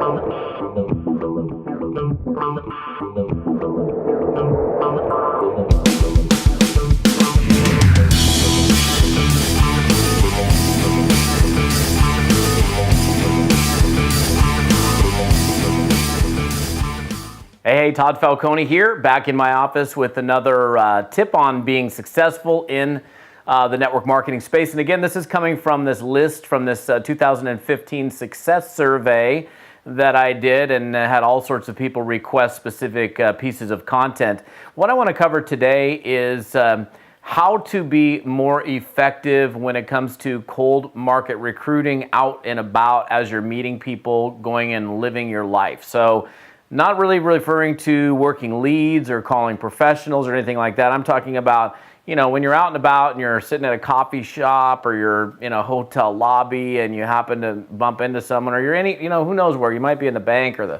Hey, Todd Falcone here, back in my office with another tip on being successful in the network marketing space. And again, this is coming from this list from this 2015 success survey that I did, and had all sorts of people request specific pieces of content. What I want to cover today is how to be more effective when it comes to cold market recruiting out and about as you're meeting people, going and living your life. So not really referring to working leads or calling professionals or anything like that. I'm talking about, when you're out and about and you're sitting at a coffee shop or you're in a hotel lobby and you happen to bump into someone, or you're who knows where. You might be in the bank or the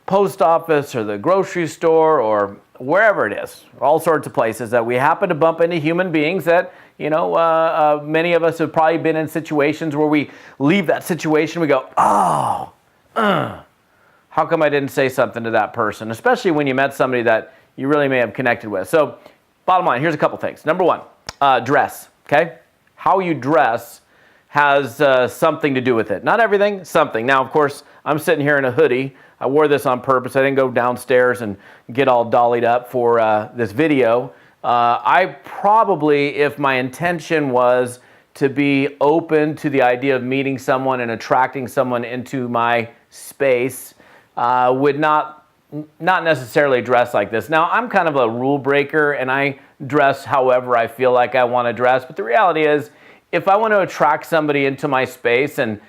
post office or the grocery store or wherever it is, all sorts of places that we happen to bump into human beings that, many of us have probably been in situations where we leave that situation, we go, how come I didn't say something to that person? Especially when you met somebody that you really may have connected with. So bottom line, here's a couple things. Number one, dress, okay? How you dress has something to do with it. Not everything, something. Now, of course, I'm sitting here in a hoodie. I wore this on purpose. I didn't go downstairs and get all dollied up for this video. I probably, if my intention was to be open to the idea of meeting someone and attracting someone into my space, would not necessarily dress like this. Now, I'm kind of a rule breaker, and I dress however I feel like I want to dress. But the reality is, if I want to attract somebody into my space and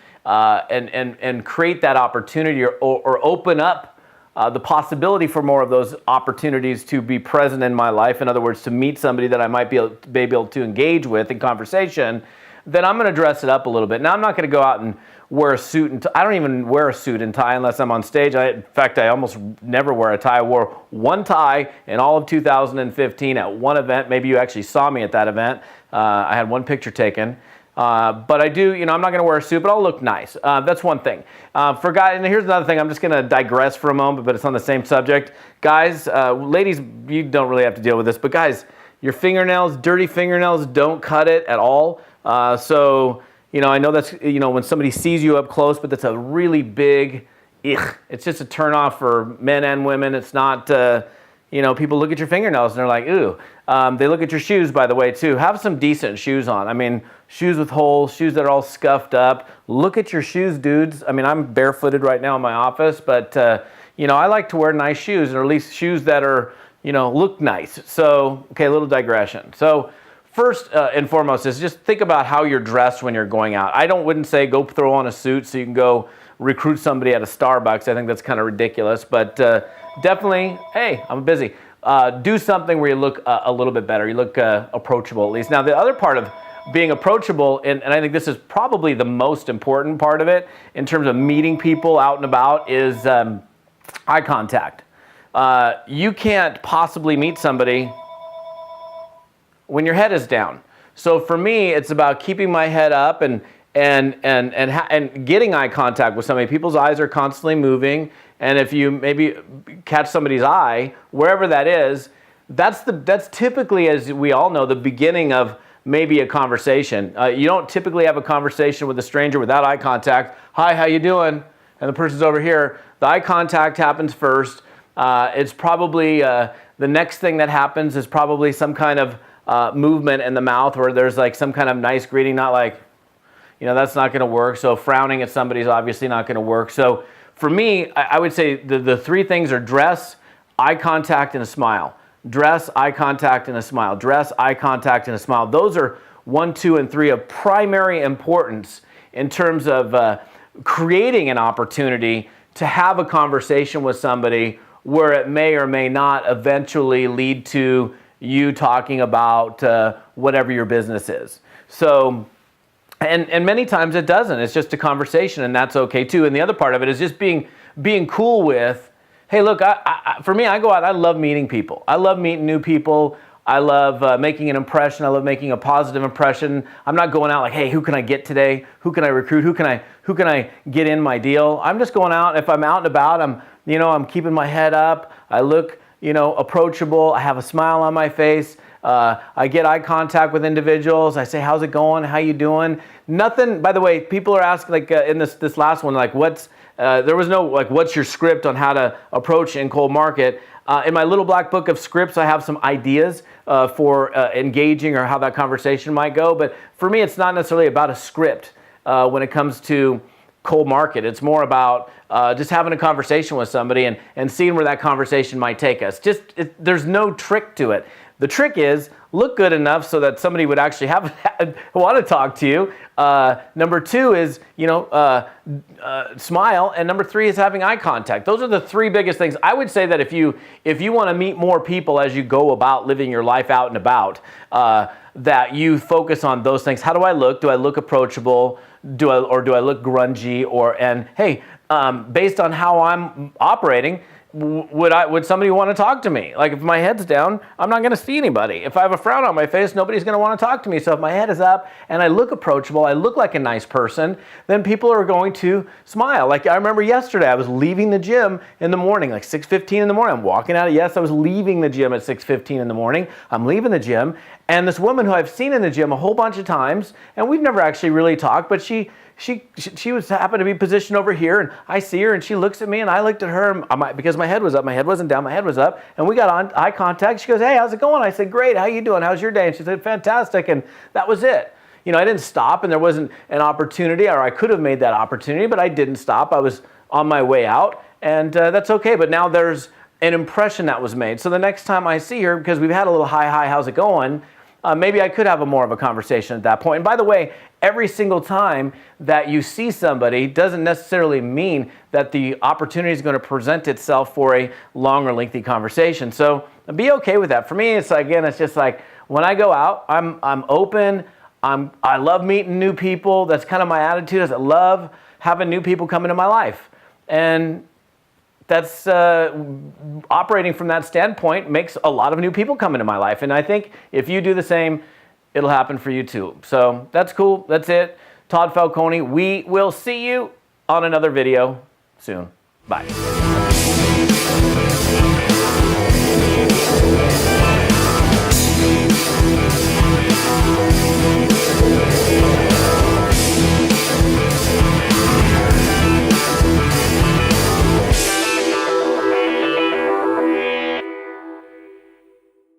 create that opportunity or open up the possibility for more of those opportunities to be present in my life, in other words, to meet somebody that I might be able to engage with in conversation, then I'm going to dress it up a little bit. Now, I'm not going to go out and wear a suit and I don't even wear a suit and tie unless I'm on stage. In fact, I almost never wear a tie. I wore one tie in all of 2015 at one event. Maybe you actually saw me at that event. I had one picture taken. But I do, I'm not going to wear a suit, but I'll look nice. That's one thing. For guys, and here's another thing. I'm just going to digress for a moment, but it's on the same subject. Guys, ladies, you don't really have to deal with this, but guys, your fingernails, dirty fingernails, don't cut it at all. I know that's, when somebody sees you up close, but that's a really big, it's just a turn off for men and women. It's not, people look at your fingernails and they're like, ooh. They look at your shoes, by the way, too. Have some decent shoes on. I mean, shoes with holes, shoes that are all scuffed up. Look at your shoes, dudes. I mean, I'm barefooted right now in my office, but, I like to wear nice shoes, or at least shoes that are, look nice. So, okay, a little digression. So, first and foremost is just think about how you're dressed when you're going out. I wouldn't say go throw on a suit so you can go recruit somebody at a Starbucks. I think that's kind of ridiculous. But definitely, hey, I'm busy. Do something where you look a little bit better. You look approachable at least. Now, the other part of being approachable, and I think this is probably the most important part of it in terms of meeting people out and about, is eye contact. You can't possibly meet somebody when your head is down. So for me, it's about keeping my head up and getting eye contact with somebody. People's eyes are constantly moving, and if you maybe catch somebody's eye, wherever that is, that's typically, as we all know, the beginning of maybe a conversation. You don't typically have a conversation with a stranger without eye contact. Hi, how you doing? And the person's over here. The eye contact happens first. It's probably the next thing that happens is probably some kind of movement in the mouth where there's like some kind of nice greeting, not like, that's not going to work. So frowning at somebody is obviously not going to work. So for me, I would say the three things are dress, eye contact, and a smile. Dress, eye contact, and a smile. Dress, eye contact, and a smile. Those are 1, 2, and 3 of primary importance in terms of creating an opportunity to have a conversation with somebody where it may or may not eventually lead to you talking about whatever your business is. So, and many times it doesn't. It's just a conversation, and that's okay too. And the other part of it is just being cool with, hey, look, for me, I go out, I love meeting people. I love meeting new people. I love making an impression. I love making a positive impression. I'm not going out like, hey, who can I get today? Who can I recruit? Who can I get in my deal? I'm just going out. If I'm out and about, I'm keeping my head up. I look, approachable. I have a smile on my face. I get eye contact with individuals. I say, how's it going? How you doing? Nothing, by the way, people are asking, like in this last one, like there was no, like, what's your script on how to approach in cold market? In my little black book of scripts, I have some ideas for engaging or how that conversation might go. But for me, it's not necessarily about a script when it comes to cold market. It's more about just having a conversation with somebody and seeing where that conversation might take us. There's no trick to it. The trick is look good enough so that somebody would actually want to talk to you. Number two is, smile. And number three is having eye contact. Those are the three biggest things. I would say that if you want to meet more people as you go about living your life out and about, that you focus on those things. How do I look? Do I look approachable? Do I look grungy? Based on how I'm operating, would somebody want to talk to me? Like, if my head's down, I'm not going to see anybody. If I have a frown on my face, nobody's going to want to talk to me. So if my head is up and I look approachable, I look like a nice person, then people are going to smile. Like, I remember yesterday, I was leaving the gym in the morning, like 6:15 in the morning. I'm walking out. Yes, I was leaving the gym at 6:15 in the morning. I'm leaving the gym, and this woman who I've seen in the gym a whole bunch of times, and we've never actually really talked, but she was happened to be positioned over here, and I see her, and she looks at me, and I looked at her, because my head was up. My head wasn't down. My head was up, and we got on eye contact. She goes, hey, how's it going? I said, great. How you doing? How's your day? And she said, fantastic. And that was it. I didn't stop, and there wasn't an opportunity, or I could have made that opportunity, but I didn't stop. I was on my way out, and that's okay. But now there's an impression that was made. So the next time I see her, because we've had a little hi, how's it going? Maybe I could have more of a conversation at that point. And by the way, every single time that you see somebody doesn't necessarily mean that the opportunity is going to present itself for a long or lengthy conversation. So be okay with that. For me, it's just like when I go out, I'm open. I love meeting new people. That's kind of my attitude. I love having new people come into my life. And that's operating from that standpoint makes a lot of new people come into my life. And I think if you do the same, it'll happen for you too. So that's cool. That's it. Todd Falcone. We will see you on another video soon. Bye.